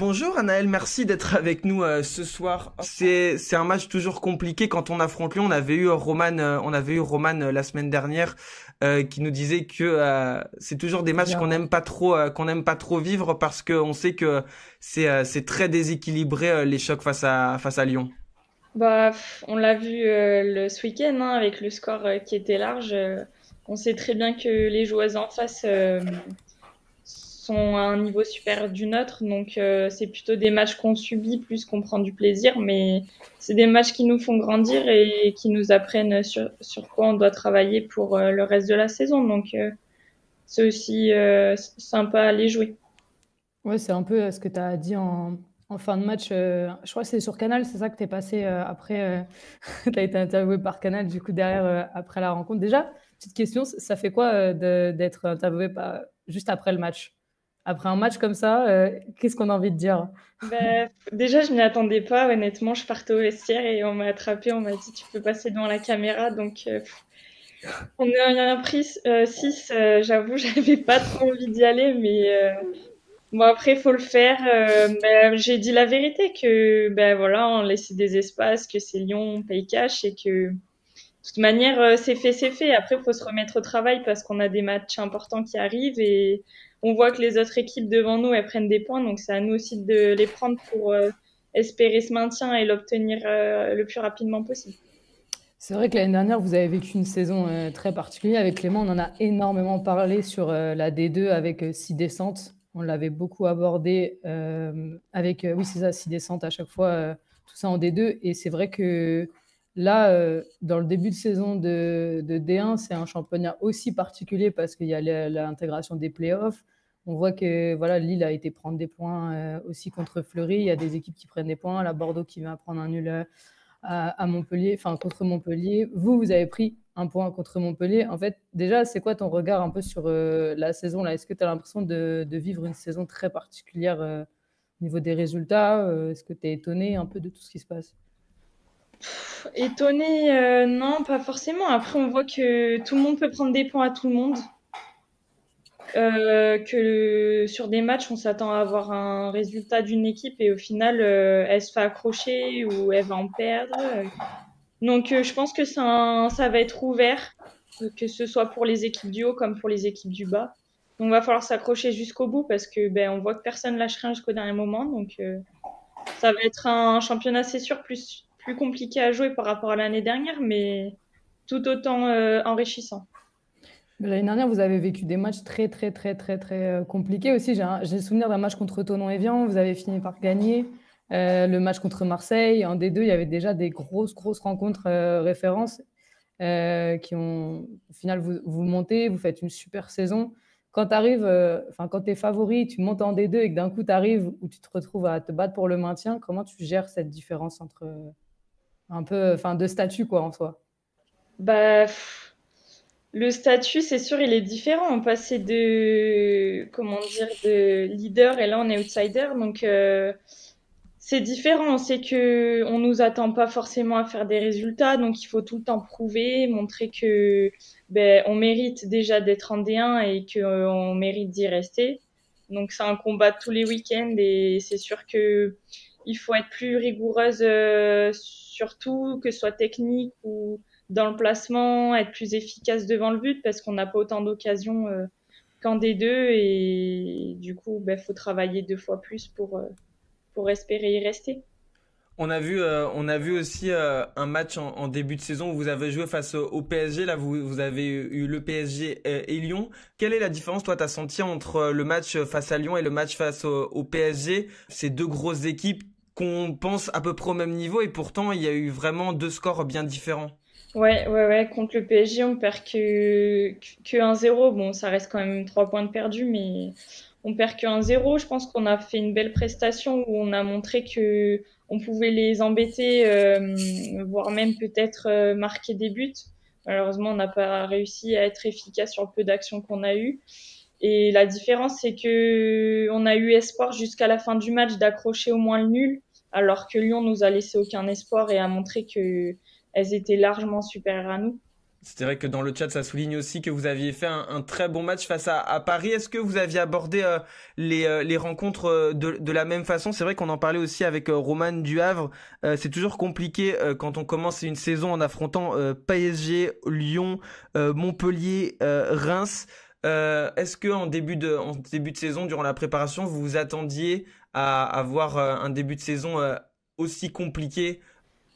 Bonjour Anaël, merci d'être avec nous ce soir. C'est un match toujours compliqué quand on affronte Lyon. On avait eu Roman la semaine dernière qui nous disait que c'est toujours des matchs qu'on Bien. n'aime pas trop vivre parce que on sait que c'est très déséquilibré les chocs face à Lyon. On l'a vu ce week-end hein, avec le score qui était large. On sait très bien que les joueuses en face sont à un niveau supérieur du nôtre, donc c'est plutôt des matchs qu'on subit plus qu'on prend du plaisir, mais c'est des matchs qui nous font grandir et qui nous apprennent sur quoi on doit travailler pour le reste de la saison. Donc c'est aussi sympa à les jouer. Ouais, c'est un peu ce que tu as dit en fin de match. Je crois que c'est sur Canal, c'est ça que tu es passé après. Tu as été interviewé par Canal, du coup, derrière, après la rencontre. Déjà, petite question, ça fait quoi d'être interviewé juste après le match? Après un match comme ça, qu'est-ce qu'on a envie de dire? Déjà, je m'y attendais pas. Honnêtement, je partais au vestiaire et on m'a attrapé. On m'a dit, tu peux passer devant la caméra. Donc, on en a pris 6. J'avoue, j'avais pas trop envie d'y aller, mais bon, après, faut le faire. J'ai dit la vérité que, voilà, on laissait des espaces, que c'est Lyon, on paye cash et que, de toute manière, c'est fait, c'est fait. Après, faut se remettre au travail parce qu'on a des matchs importants qui arrivent et on voit que les autres équipes devant nous, elles prennent des points. Donc, c'est à nous aussi de les prendre pour espérer ce maintien et l'obtenir le plus rapidement possible. C'est vrai que l'année dernière, vous avez vécu une saison très particulière. Avec Clément, on en a énormément parlé sur la D2 avec 6 descentes. On l'avait beaucoup abordé avec, oui, c'est ça, 6 descentes à chaque fois, tout ça en D2. Et c'est vrai que là, dans le début de saison de D1, c'est un championnat aussi particulier parce qu'il y a l'intégration des playoffs. On voit que voilà, Lille a été prendre des points aussi contre Fleury. Il y a des équipes qui prennent des points. La Bordeaux qui vient prendre un nul à Montpellier, enfin contre Montpellier. Vous avez pris un point contre Montpellier. En fait, déjà, c'est quoi ton regard un peu sur la saison là? Est-ce que tu as l'impression de vivre une saison très particulière au niveau des résultats? Est-ce que tu es étonné un peu de tout ce qui se passe? Étonné, non, pas forcément. Après, on voit que tout le monde peut prendre des points à tout le monde. Que sur des matchs, on s'attend à avoir un résultat d'une équipe et au final, elle se fait accrocher ou elle va en perdre. Donc, je pense que ça va être ouvert, que ce soit pour les équipes du haut comme pour les équipes du bas. Donc, va falloir s'accrocher jusqu'au bout parce que on voit que personne lâche rien jusqu'au dernier moment. Donc, ça va être un championnat, c'est sûr, plus compliqué à jouer par rapport à l'année dernière, mais tout autant enrichissant. L'année dernière, vous avez vécu des matchs très, très, très, très, très compliqués aussi. J'ai le souvenir d'un match contre Thonon-Evian, vous avez fini par gagner. Le match contre Marseille, en D2, il y avait déjà des grosses, grosses rencontres références qui ont, au final, vous montez, vous faites une super saison. Quand tu arrives, enfin, quand tu es favori, tu montes en D2 et que d'un coup, tu arrives où tu te retrouves à te battre pour le maintien, comment tu gères cette différence entre un peu, enfin, de statut, quoi, en soi? Bah, pff, le statut, c'est sûr, il est différent. On passait de, comment dire, de leader et là on est outsider. Donc, c'est différent. On sait que on nous attend pas forcément à faire des résultats. Donc, il faut tout le temps prouver, montrer que, on mérite déjà d'être en D1 et qu'on mérite d'y rester. Donc, c'est un combat tous les week-ends et c'est sûr que il faut être plus rigoureuse, surtout que ce soit technique ou dans le placement, être plus efficace devant le but parce qu'on n'a pas autant d'occasions qu'en D2 et du coup, faut travailler 2 fois plus pour espérer y rester. On a vu aussi un match en début de saison où vous avez joué face au PSG. Là, vous avez eu le PSG et Lyon. Quelle est la différence, toi, t'as senti entre le match face à Lyon et le match face au PSG? Ces deux grosses équipes qu'on pense à peu près au même niveau et pourtant il y a eu vraiment deux scores bien différents. Ouais, ouais, ouais. Contre le PSG, on perd que 1-0. Bon, ça reste quand même 3 points de perdus, mais on perd que 1-0. Je pense qu'on a fait une belle prestation où on a montré que on pouvait les embêter, voire même peut-être marquer des buts. Malheureusement, on n'a pas réussi à être efficace sur le peu d'actions qu'on a eu. Et la différence, c'est que on a eu espoir jusqu'à la fin du match d'accrocher au moins le nul, alors que Lyon nous a laissé aucun espoir et a montré que elles étaient largement supérieures à nous. C'est vrai que dans le chat, ça souligne aussi que vous aviez fait un très bon match face à Paris. Est-ce que vous aviez abordé les rencontres de la même façon? C'est vrai qu'on en parlait aussi avec Roman du Havre. C'est toujours compliqué quand on commence une saison en affrontant PSG, Lyon, Montpellier, Reims. Est-ce que en début de saison, durant la préparation, vous vous attendiez à avoir un début de saison aussi compliqué?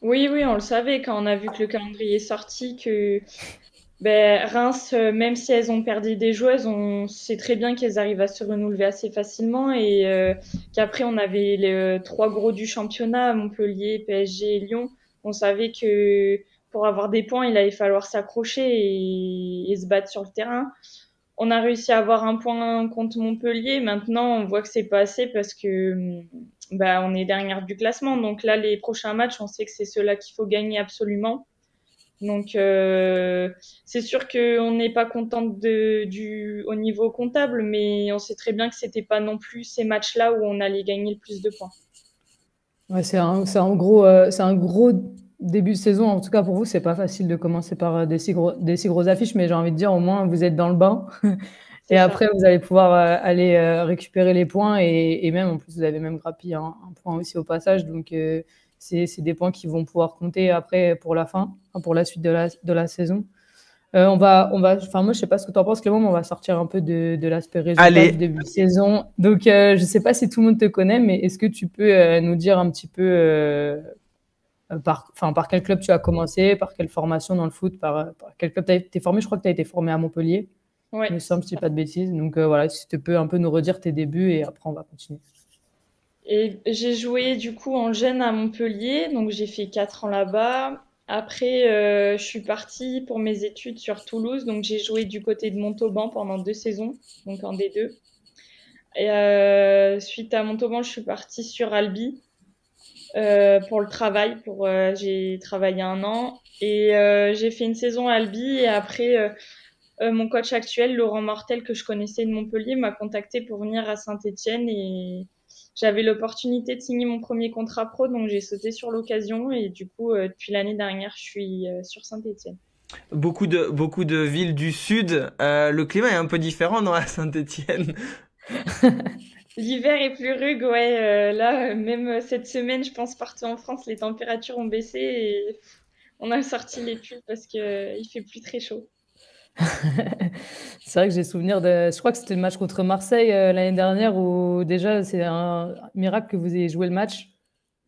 Oui, oui, on le savait quand on a vu que le calendrier est sorti, que ben, Reims, même si elles ont perdu des joueuses, on sait très bien qu'elles arrivent à se renouveler assez facilement et qu'après on avait les trois gros du championnat, Montpellier, PSG et Lyon. On savait que pour avoir des points, il allait falloir s'accrocher et se battre sur le terrain. On a réussi à avoir un point contre Montpellier. Maintenant, on voit que c'est pas assez parce que bah, on est dernière du classement. Donc là, les prochains matchs, on sait que c'est ceux-là qu'il faut gagner absolument. Donc c'est sûr qu'on n'est pas contente au niveau comptable, mais on sait très bien que c'était pas non plus ces matchs-là où on allait gagner le plus de points. Ouais, c'est un gros début de saison. En tout cas, pour vous, c'est pas facile de commencer par des si grosses affiches, mais j'ai envie de dire, au moins, vous êtes dans le bain. C'est Et ça. après, vous allez pouvoir aller récupérer les points et même, en plus, vous avez même grappillé un point aussi au passage. Donc, c'est des points qui vont pouvoir compter après pour la fin, enfin, pour la suite de la saison. Enfin, moi, je sais pas ce que tu en penses, Clément, mais on va sortir un peu de l'aspect résultat du Allez, début de saison. Donc, je sais pas si tout le monde te connaît, mais est-ce que tu peux nous dire un petit peu par quel club tu as commencé, par quelle formation dans le foot, par quel club tu as été formé? Je crois que tu as été formé à Montpellier, il Ouais. me semble, si je dis pas de bêtises. Donc, voilà, si tu peux un peu nous redire tes débuts et après, on va continuer. Et j'ai joué du coup en jeune à Montpellier, donc j'ai fait 4 ans là-bas. Après, je suis partie pour mes études sur Toulouse, donc j'ai joué du côté de Montauban pendant 2 saisons, donc en D2. Et suite à Montauban, je suis partie sur Albi pour le travail. J'ai travaillé un an et j'ai fait une saison à Albi. Et après, mon coach actuel, Laurent Mortel, que je connaissais de Montpellier, m'a contacté pour venir à Saint-Étienne et j'avais l'opportunité de signer mon premier contrat pro, donc j'ai sauté sur l'occasion et du coup, depuis l'année dernière, je suis sur Saint-Étienne. beaucoup de villes du sud. Le climat est un peu différent, non, à Saint-Étienne? L'hiver est plus rude, ouais. Là, même cette semaine, je pense partout en France, les températures ont baissé et on a sorti les pulls parce que il fait plus très chaud. C'est vrai que j'ai souvenir de. Je crois que c'était le match contre Marseille l'année dernière où déjà c'est un miracle que vous ayez joué le match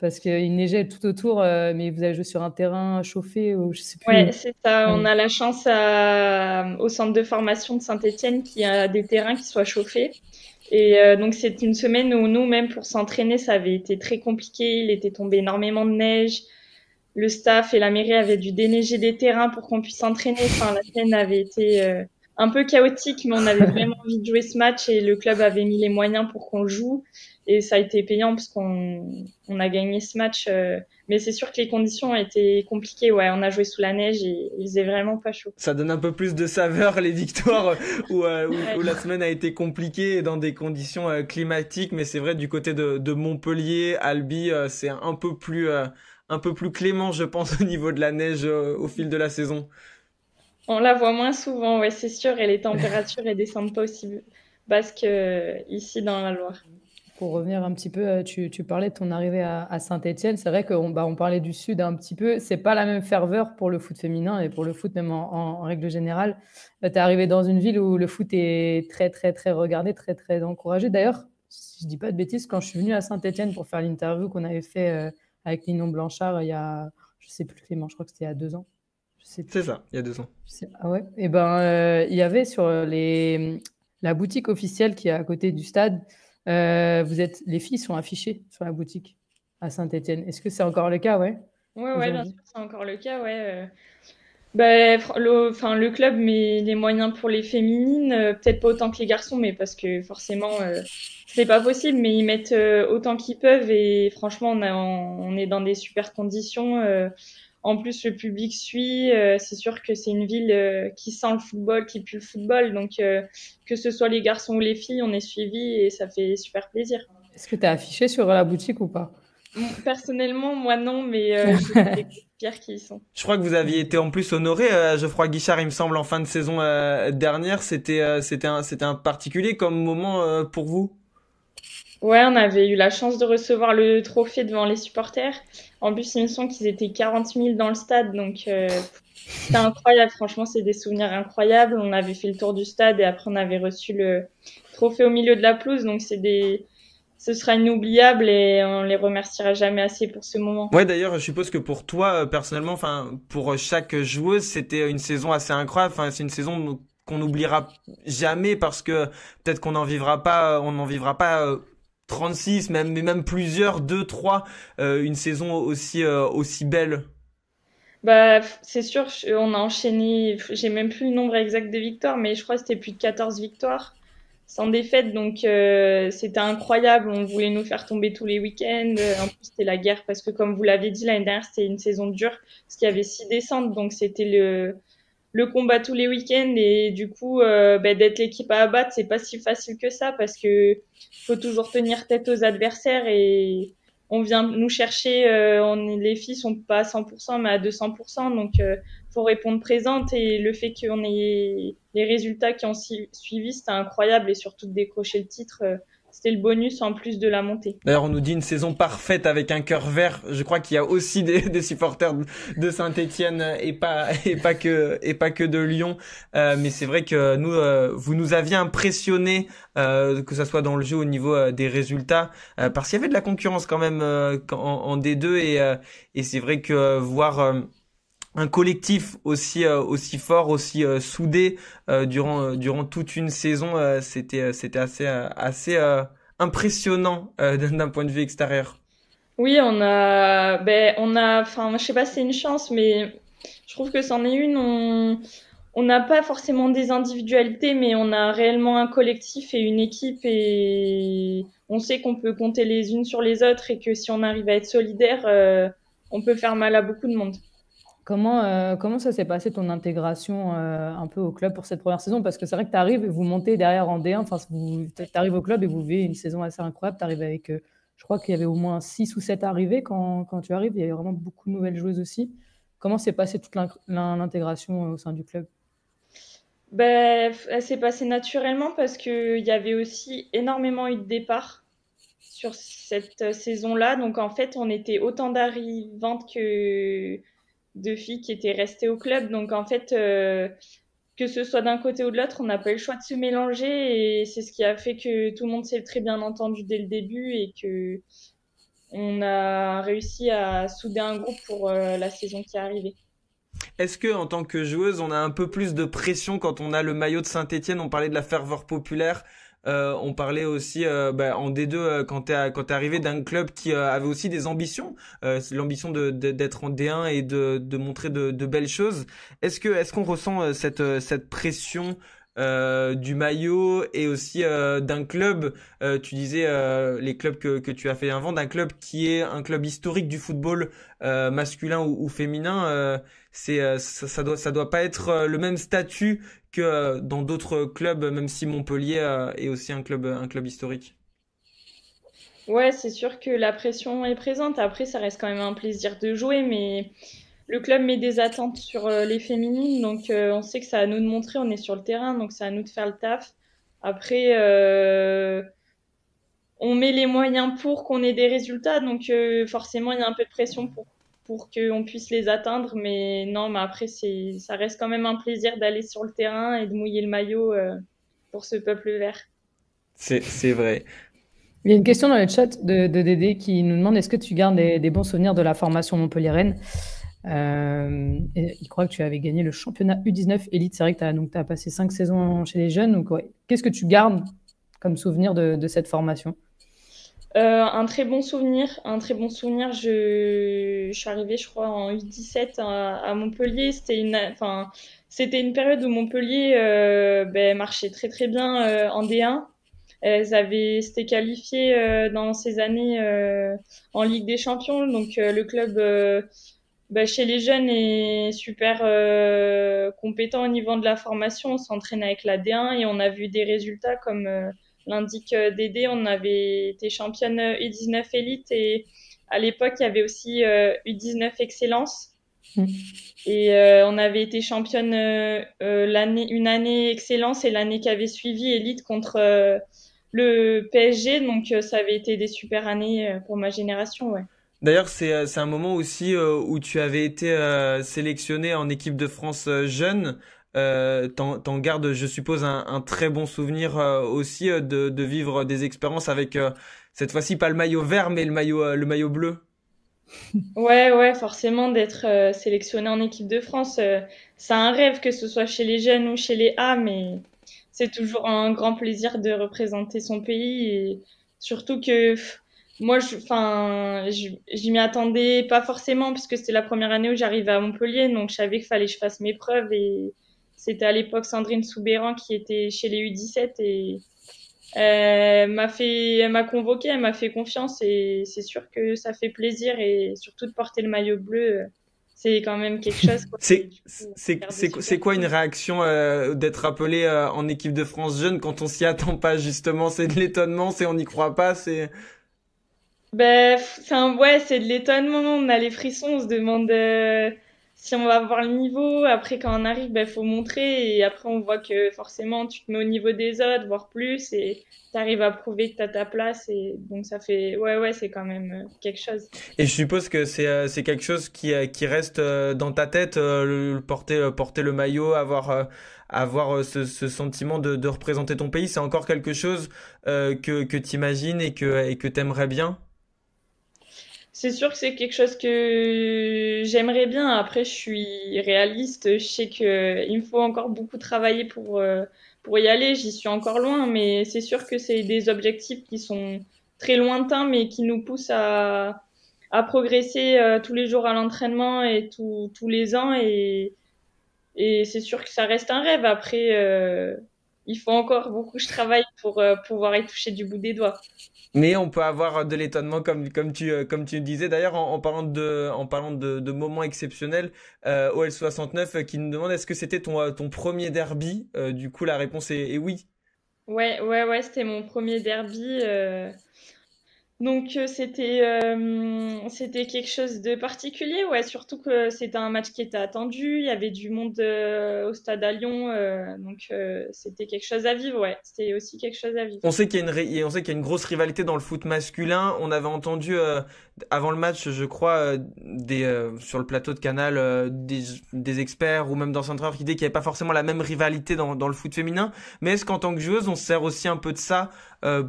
parce qu'il neigeait tout autour, mais vous avez joué sur un terrain chauffé ou je sais plus. Ouais, c'est ça. On Ouais. a la chance au centre de formation de Saint-Étienne qui a des terrains qui soient chauffés. Et donc c'est une semaine où nous, même pour s'entraîner, ça avait été très compliqué. Il était tombé énormément de neige. Le staff et la mairie avaient dû déneiger des terrains pour qu'on puisse s'entraîner. Enfin, la semaine avait été un peu chaotique, mais on avait vraiment envie de jouer ce match et le club avait mis les moyens pour qu'on le joue. Et ça a été payant parce qu'on a gagné ce match. Mais c'est sûr que les conditions étaient compliquées. Ouais, on a joué sous la neige et il faisait vraiment pas chaud. Ça donne un peu plus de saveur les victoires où Ouais. la semaine a été compliquée et dans des conditions climatiques, mais c'est vrai du côté de Montpellier, Albi, c'est un peu plus clément, je pense, au niveau de la neige au fil de la saison. On la voit moins souvent, ouais, c'est sûr. Et les températures, elles descendent pas aussi basses qu'ici dans la Loire. Pour revenir un petit peu, tu parlais de ton arrivée à Saint-Étienne. C'est vrai on parlait du Sud un petit peu. C'est pas la même ferveur pour le foot féminin et pour le foot même en règle générale. Tu es arrivé dans une ville où le foot est très, très, très regardé, très, très encouragé. D'ailleurs, si je dis pas de bêtises, quand je suis venu à Saint-Étienne pour faire l'interview qu'on avait fait avec Ninon Blanchard il y a, je sais plus Clément, je crois que c'était il y a 2 ans. Je sais C'est plus. ça, il y a 2 ans. Ah ouais. Et ben, il y avait sur la boutique officielle qui est à côté du stade, les filles sont affichées sur la boutique à Saint-Étienne. Est-ce que c'est encore le cas, ouais, Ouais, ouais, bien aujourd'hui? sûr, c'est encore le cas, ouais. Enfin, le club met les moyens pour les féminines, peut-être pas autant que les garçons, mais parce que forcément, c'est pas possible, mais ils mettent autant qu'ils peuvent et franchement, on est dans des super conditions. En plus, le public suit. C'est sûr que c'est une ville qui sent le football, qui pue le football, donc que ce soit les garçons ou les filles, on est suivis et ça fait super plaisir. Est-ce que tu es affiché sur la boutique ou pas? Personnellement, moi non, mais j'ai des coéquipières qui y sont. Je crois que vous aviez été en plus honoré, Geoffroy Guichard, il me semble, en fin de saison dernière. C'était un particulier comme moment pour vous. Ouais, on avait eu la chance de recevoir le trophée devant les supporters. En plus, il me semble qu'ils étaient 40 000 dans le stade, donc c'était incroyable. Franchement, c'est des souvenirs incroyables. On avait fait le tour du stade et après, on avait reçu le trophée au milieu de la pelouse, donc ce sera inoubliable et on les remerciera jamais assez pour ce moment. Ouais, d'ailleurs, je suppose que pour toi, personnellement, enfin, pour chaque joueuse, c'était une saison assez incroyable. Enfin, c'est une saison qu'on n'oubliera jamais parce que peut-être on n'en vivra pas 36, même plusieurs, 2, 3, une saison aussi belle. Bah, c'est sûr, on a enchaîné, j'ai même plus le nombre exact de victoires, mais je crois que c'était plus de 14 victoires sans défaite, donc c'était incroyable. On voulait nous faire tomber tous les week-ends. En plus, c'était la guerre parce que, comme vous l'avez dit, l'année dernière, c'était une saison dure parce qu'il y avait 6 descentes, donc c'était le combat tous les week-ends et du coup, bah, d'être l'équipe à abattre, c'est pas si facile que ça parce que faut toujours tenir tête aux adversaires et on vient nous chercher. Les filles sont pas à 100%, mais à 200%, donc faut répondre présente et le fait qu'on ait les résultats qui ont suivi, c'était incroyable et surtout de décrocher le titre, c'était le bonus en plus de la montée. D'ailleurs, on nous dit une saison parfaite avec un cœur vert. Je crois qu'il y a aussi des supporters de Saint-Étienne et pas que de Lyon. Mais c'est vrai que nous, vous nous aviez impressionnés, que ça soit dans le jeu au niveau des résultats, parce qu'il y avait de la concurrence quand même en D2 et c'est vrai que voir un collectif aussi fort, aussi soudé durant toute une saison, c'était assez impressionnant d'un point de vue extérieur. Oui, enfin, je sais pas si c'est une chance, mais je trouve que c'en est une. On n'a pas forcément des individualités, mais on a réellement un collectif et une équipe et on sait qu'on peut compter les unes sur les autres et que si on arrive à être solidaire, on peut faire mal à beaucoup de monde. Comment ça s'est passé ton intégration un peu au club pour cette première saison? Parce que c'est vrai que tu arrives et vous montez derrière en D1, enfin, tu arrives au club et vous vivez une saison assez incroyable. Tu arrives avec, je crois qu'il y avait au moins 6 ou 7 arrivées quand tu arrives. Il y avait vraiment beaucoup de nouvelles joueuses aussi. Comment s'est passée toute l'intégration au sein du club? Ben, elle s'est passée naturellement parce qu'il y avait aussi énormément eu de départs sur cette saison-là. Donc en fait, on était autant d'arrivantes que de filles qui étaient restées au club. Donc en fait, que ce soit d'un côté ou de l'autre, on n'a pas eu le choix de se mélanger et c'est ce qui a fait que tout le monde s'est très bien entendu dès le début et que on a réussi à souder un groupe pour la saison qui est arrivée. Est-ce que en tant que joueuse, on a un peu plus de pression quand on a le maillot de Saint-Étienne? On parlait de la ferveur populaire. On parlait aussi en D2 quand t'es arrivé d'un club qui avait aussi des ambitions, c'est l'ambition d'être en D1 et de montrer de belles choses. Est-ce qu'on ressent cette pression du maillot et aussi d'un club, tu disais les clubs que tu as fait avant, d'un club qui est un club historique du football masculin ou féminin, ça doit pas être le même statut que dans d'autres clubs, même si Montpellier est aussi un club historique. Ouais, c'est sûr que la pression est présente. Après, ça reste quand même un plaisir de jouer, mais le club met des attentes sur les féminines, donc on sait que c'est à nous de montrer, on est sur le terrain, donc c'est à nous de faire le taf. Après, on met les moyens pour qu'on ait des résultats, donc forcément, il y a un peu de pression pour qu'on puisse les atteindre, mais non, mais après, ça reste quand même un plaisir d'aller sur le terrain et de mouiller le maillot pour ce peuple vert. C'est vrai. Il y a une question dans le chat de Dédé qui nous demande est-ce que tu gardes des bons souvenirs de la formation montpelliéraine? Et il croit que tu avais gagné le championnat U19 Elite. C'est vrai que tu as passé 5 saisons chez les jeunes. Donc, ouais. Qu'est-ce que tu gardes comme souvenir de cette formation? Un très bon souvenir, un très bon souvenir. Je suis arrivée, je crois, en U17 à Montpellier. C'était une période où Montpellier marchait très très bien en D1. S'étaient qualifiées dans ces années en Ligue des Champions. Donc le club chez les jeunes est super compétent au niveau de la formation. On s'entraîne avec la D1 et on a vu des résultats comme l'indique Dédé. On avait été championne U19 Elite et à l'époque, il y avait aussi U19 Excellence. Mm. Et on avait été championne une année Excellence et l'année qui avait suivi Élite contre le PSG. Donc ça avait été des super années pour ma génération, ouais. D'ailleurs, c'est un moment aussi où tu avais été sélectionné en équipe de France jeune. T'en gardes, je suppose, un très bon souvenir aussi de vivre des expériences avec cette fois-ci pas le maillot vert, mais le maillot bleu. Ouais, ouais, forcément d'être sélectionné en équipe de France, c'est un rêve que ce soit chez les jeunes ou chez les A, mais c'est toujours un grand plaisir de représenter son pays et surtout que moi, j'y m'y attendais pas forcément puisque c'était la première année où j'arrivais à Montpellier, donc je savais qu'il fallait que je fasse mes preuves et c'était à l'époque Sandrine Soubeyran qui était chez les U17 et elle m'a convoqué, elle m'a fait confiance et c'est sûr que ça fait plaisir et surtout de porter le maillot bleu, c'est quand même quelque chose, quoi. Et C'est du coup, c'est garder c'est super c'est quoi une souvenirs. réaction d'être appelé en équipe de France jeune quand on s'y attend pas justement? C'est de l'étonnement, c'est on n'y croit pas, c'est Ben, ouais, c'est de l'étonnement, on a les frissons, on se demande si on va avoir le niveau. Après, quand on arrive, ben, faut montrer et après, on voit que forcément, tu te mets au niveau des autres, voire plus, et tu arrives à prouver que tu as ta place et donc ça fait, ouais, ouais, c'est quand même quelque chose. et je suppose que c'est quelque chose qui reste dans ta tête porter le maillot, avoir ce sentiment de représenter ton pays, c'est encore quelque chose que t'imagines et que t'aimerais bien. C'est sûr que c'est quelque chose que j'aimerais bien. Après, je suis réaliste. Je sais que il me faut encore beaucoup travailler pour y aller. J'y suis encore loin, mais c'est sûr que c'est des objectifs qui sont très lointains, mais qui nous poussent à progresser tous les jours à l'entraînement et tous les ans. Et c'est sûr que ça reste un rêve. Après, il faut encore beaucoup que je travaille pour pouvoir y toucher du bout des doigts. Mais on peut avoir de l'étonnement comme tu le disais. D'ailleurs, en parlant de moments exceptionnels, OL69 qui nous demande est-ce que c'était ton premier derby? Du coup, la réponse est oui. Ouais, ouais, ouais, c'était mon premier derby. Donc c'était quelque chose de particulier, ouais, surtout que c'était un match qui était attendu, il y avait du monde au stade à Lyon, donc c'était quelque chose à vivre, ouais, c'était aussi quelque chose à vivre. On sait qu'il y a une grosse rivalité dans le foot masculin. On avait entendu avant le match, je crois, sur le plateau de Canal, des experts ou même d'anciens entraîneurs qui disaient qu'il n'y avait pas forcément la même rivalité dans le foot féminin. Mais est-ce qu'en tant que joueuse, on se sert aussi un peu de ça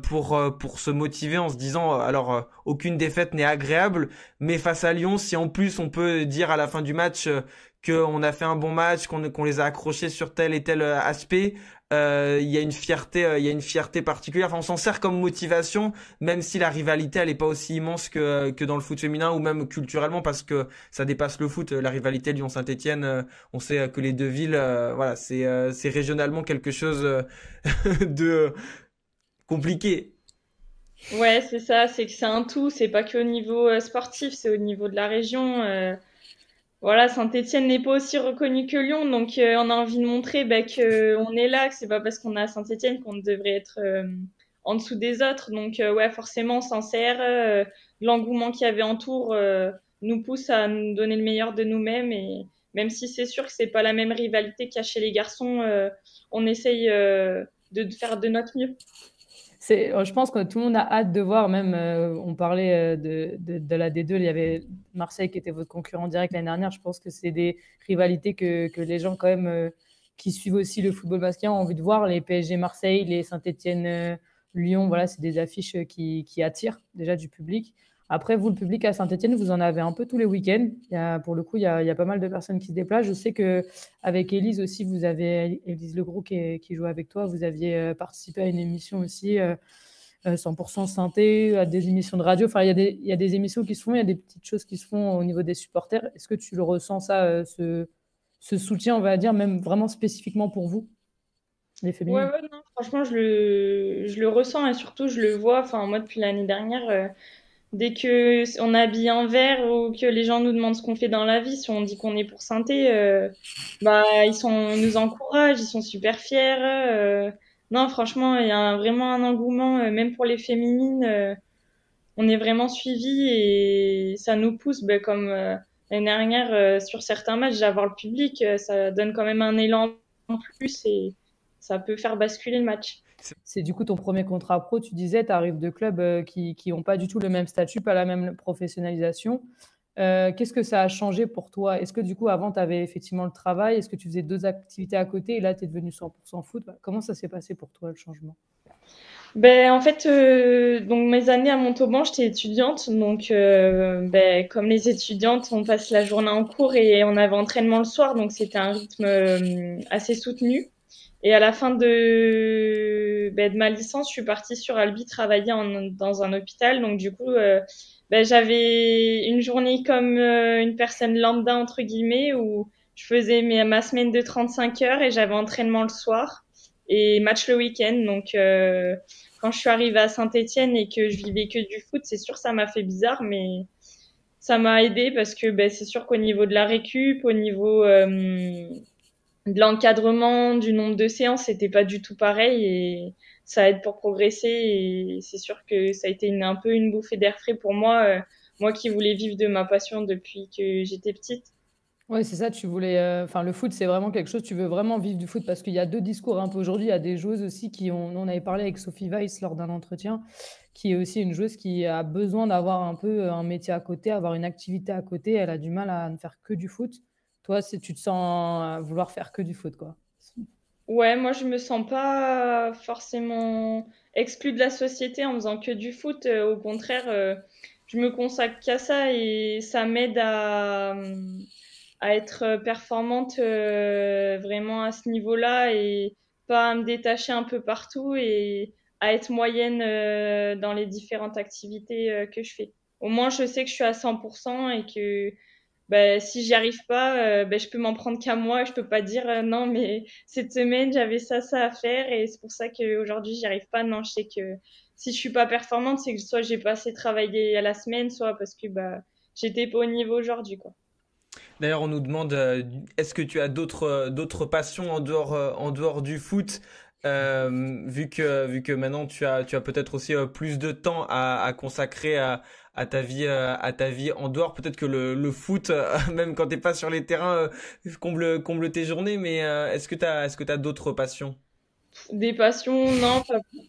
pour se motiver en se disant, alors aucune défaite n'est agréable, mais face à Lyon, si en plus on peut dire à la fin du match qu'on a fait un bon match, qu'on les a accrochés sur tel et tel aspect, il y a une fierté particulière. Enfin, on s'en sert comme motivation, même si la rivalité elle est pas aussi immense que dans le foot féminin ou même culturellement parce que ça dépasse le foot. La rivalité Lyon-Saint-Étienne, on sait que les deux villes, voilà, c'est régionalement quelque chose de compliqué. Ouais, c'est ça, c'est que c'est un tout, c'est pas que au niveau sportif, c'est au niveau de la région. Voilà, Saint-Étienne n'est pas aussi reconnu que Lyon, donc on a envie de montrer bah, que on est là, que c'est pas parce qu'on est à Saint-Étienne qu'on devrait être en dessous des autres. Donc ouais, forcément, on s'en sert. L'engouement qu'il y avait autour nous pousse à nous donner le meilleur de nous-mêmes et même si c'est sûr que c'est pas la même rivalité qu'il y a chez les garçons, on essaye de faire de notre mieux. Je pense que tout le monde a hâte de voir, même on parlait de la D2, il y avait Marseille qui était votre concurrent direct l'année dernière. Je pense que c'est des rivalités que les gens quand même qui suivent aussi le football masculin ont envie de voir. Les PSG Marseille, les Saint-Étienne Lyon, voilà, c'est des affiches qui attirent déjà du public. Après, vous, le public à Saint-Étienne, vous en avez un peu tous les week-ends. Pour le coup, il y a pas mal de personnes qui se déplacent. Je sais qu'avec Élise aussi, vous avez Élise Legros qui joue avec toi. Vous aviez participé à une émission aussi, 100% synthé, à des émissions de radio. Enfin, il y a des émissions qui se font, il y a des petites choses qui se font au niveau des supporters. Est-ce que tu le ressens, ça, ce soutien, on va dire, même vraiment spécifiquement pour vous, les Ouais, féminines? ouais, non, franchement, je le ressens et surtout, je le vois. Enfin, moi, depuis l'année dernière, dès que on habille en vert ou que les gens nous demandent ce qu'on fait dans la vie, si on dit qu'on est pour synthé, bah ils nous encouragent, ils sont super fiers. Non, franchement, il y a vraiment un engouement, même pour les féminines. on est vraiment suivi et ça nous pousse, ben, comme l'année dernière, sur certains matchs, d'avoir le public, ça donne quand même un élan en plus et ça peut faire basculer le match. C'est du coup ton premier contrat pro, tu disais, tu arrives de clubs qui n'ont pas du tout le même statut, pas la même professionnalisation. Qu'est-ce que ça a changé pour toi? Est-ce que du coup, avant, tu avais effectivement le travail? Est-ce que tu faisais d'autres activités à côté et là, tu es devenu 100% foot? Comment ça s'est passé pour toi, le changement? Ben, en fait, donc mes années à Montauban, j'étais étudiante. Donc, ben, comme les étudiantes, on passe la journée en cours et on avait entraînement le soir. Donc, c'était un rythme assez soutenu. Et à la fin de ma licence, je suis partie sur Albi travailler dans un hôpital. Donc, du coup, ben, j'avais une journée comme une personne lambda, entre guillemets, où je faisais ma semaine de 35 heures et j'avais entraînement le soir et match le week-end. Donc, quand je suis arrivée à Saint-Étienne et que je vivais que du foot, c'est sûr, ça m'a fait bizarre, mais ça m'a aidé parce que ben, c'est sûr qu'au niveau de la récup, au niveau de l'encadrement, du nombre de séances, c'était pas du tout pareil et ça aide pour progresser et c'est sûr que ça a été un peu une bouffée d'air frais pour moi, moi qui voulais vivre de ma passion depuis que j'étais petite. Oui, c'est ça, tu voulais. Enfin, le foot, c'est vraiment quelque chose, tu veux vraiment vivre du foot parce qu'il y a deux discours un peu aujourd'hui. Il y a des joueuses aussi qui ont. On avait parlé avec Sophie Weiss lors d'un entretien, qui est aussi une joueuse qui a besoin d'avoir un peu un métier à côté, avoir une activité à côté. Elle a du mal à ne faire que du foot. Toi, tu te sens vouloir faire que du foot, quoi. Ouais, moi je me sens pas forcément exclue de la société en faisant que du foot. Au contraire, je me consacre qu'à ça et ça m'aide à être performante vraiment à ce niveau-là et pas à me détacher un peu partout et à être moyenne dans les différentes activités que je fais. Au moins, je sais que je suis à 100% et que ben, si j'y arrive pas, ben, je peux m'en prendre qu'à moi. Je peux pas dire non, mais cette semaine j'avais ça à faire et c'est pour ça qu'aujourd'hui j'y arrive pas. Non, je sais que si je suis pas performante, c'est que soit j'ai pas assez travaillé à la semaine, soit parce que bah j'étais pas au niveau aujourd'hui, quoi. D'ailleurs, on nous demande est-ce que tu as d'autres passions en dehors du foot vu que maintenant tu as peut-être aussi plus de temps à consacrer à ta vie en dehors. Peut-être que le foot, même quand t'es pas sur les terrains, comble tes journées. Mais est-ce que t'as d'autres passions? Des passions, non,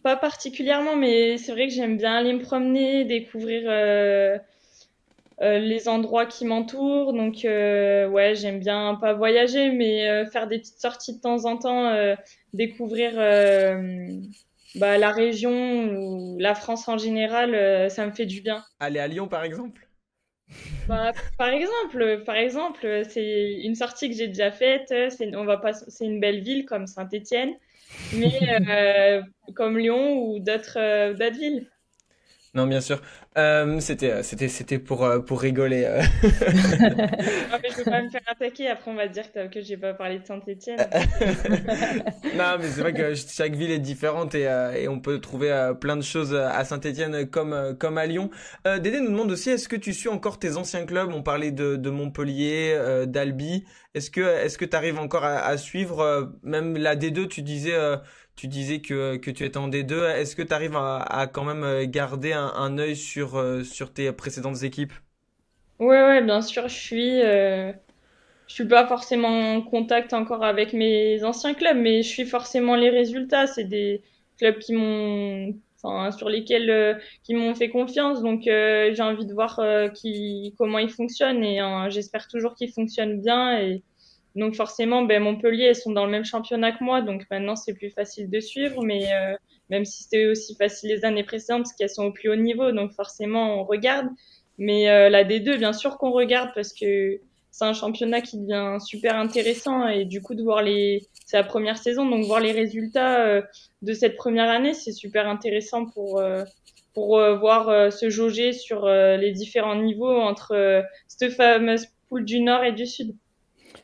pas particulièrement, mais c'est vrai que j'aime bien aller me promener, découvrir les endroits qui m'entourent. Donc, ouais, j'aime bien pas voyager, mais faire des petites sorties de temps en temps, découvrir bah, la région ou la France en général, ça me fait du bien. Aller à Lyon, par exemple? Bah, par exemple, c'est une sortie que j'ai déjà faite. On va pas, c'est une belle ville comme Saint-Étienne, mais comme Lyon ou d'autres villes. Non, bien sûr. C'était pour rigoler. Non, mais je veux pas me faire attaquer. Après, on va dire que j'ai pas parlé de Saint-Étienne. Non, mais c'est vrai que chaque ville est différente et on peut trouver plein de choses à Saint-Étienne comme à Lyon. Dédé nous demande aussi, est-ce que tu suis encore tes anciens clubs? On parlait de Montpellier, d'Albi. Est-ce que tu arrives encore à suivre même la D2? Tu disais que tu étais en D2. Est-ce que tu arrives à quand même garder un œil sur tes précédentes équipes? Ouais, ouais, bien sûr, je suis pas forcément en contact encore avec mes anciens clubs, mais je suis forcément les résultats. C'est des clubs enfin, sur lesquels, qui m'ont fait confiance. Donc, j'ai envie de voir comment ils fonctionnent et j'espère toujours qu'ils fonctionnent bien. Et donc, forcément, ben, Montpellier, elles sont dans le même championnat que moi. Donc, maintenant, c'est plus facile de suivre. Mais même si c'était aussi facile les années précédentes, parce qu'elles sont au plus haut niveau. Donc, forcément, on regarde. Mais la D2, bien sûr qu'on regarde parce que c'est un championnat qui devient super intéressant et du coup de voir c'est la première saison, donc voir les résultats de cette première année, c'est super intéressant pour voir se jauger sur les différents niveaux entre cette fameuse poule du Nord et du Sud.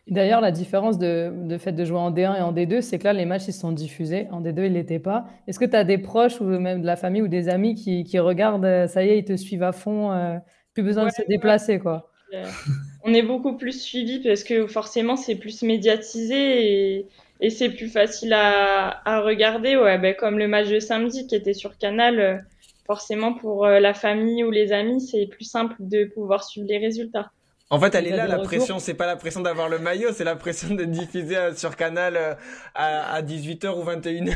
D'ailleurs, la différence de fait de jouer en D1 et en D2, c'est que là, les matchs, ils sont diffusés. En D2, ils l'étaient pas. Est-ce que tu as des proches ou même de la famille ou des amis qui regardent, ça y est, ils te suivent à fond, plus besoin de Ouais, se déplacer, quoi. euh, on est beaucoup plus suivi parce que forcément c'est plus médiatisé et c'est plus facile à regarder. Ouais, ben, comme le match de samedi qui était sur Canal. forcément pour la famille ou les amis, c'est plus simple de pouvoir suivre les résultats. En fait, elle est Vous là, avez la le retour? pression. C'est pas la pression d'avoir le maillot, c'est la pression de diffuser sur Canal à 18h ou 21h.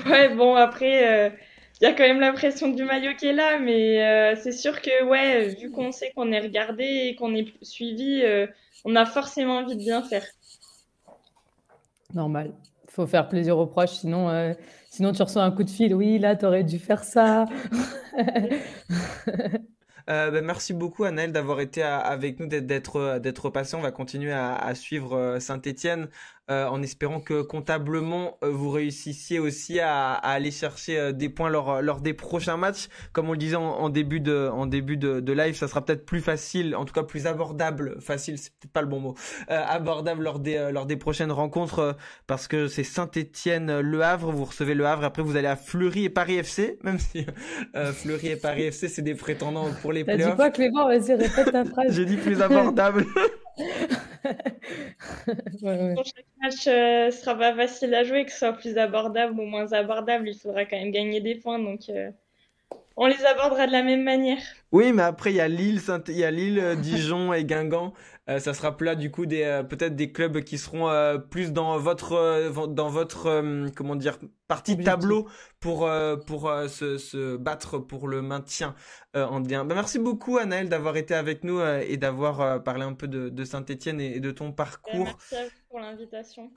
Ouais, bon, après, il y a quand même la pression du maillot qui est là, mais c'est sûr que, ouais, vu qu'on sait qu'on est regardé et qu'on est suivi, on a forcément envie de bien faire. Normal. Il faut faire plaisir aux proches, sinon tu reçois un coup de fil. Oui, là, tu aurais dû faire ça. Merci beaucoup Anaël d'avoir été avec nous, d'être passé. On va continuer à suivre Saint-Étienne en espérant que comptablement vous réussissiez aussi à aller chercher des points lors des prochains matchs. Comme on le disait en début de live, ça sera peut-être plus facile, en tout cas plus abordable. Facile, c'est peut-être pas le bon mot. Abordable lors des prochaines rencontres parce que c'est Saint-Étienne-Le Havre. Vous recevez Le Havre, après vous allez à Fleury et Paris FC, même si Fleury et Paris FC c'est des prétendants pour les T'as dit playoffs. quoi, Clément? Vas-y, répète ta phrase. J'ai dit plus abordable. Ouais. Pour chaque match, sera pas facile à jouer, que ce soit plus abordable ou moins abordable, il faudra quand même gagner des points, donc on les abordera de la même manière. Oui, mais après il y a il y a Lille, Dijon et Guingamp. Ça sera là du coup peut-être des clubs qui seront plus dans votre comment dire partie de Objectif. tableau pour se battre pour le maintien en D1. Merci beaucoup Anaël d'avoir été avec nous et d'avoir parlé un peu de Saint-Étienne et de ton parcours. Merci à vous pour l'invitation.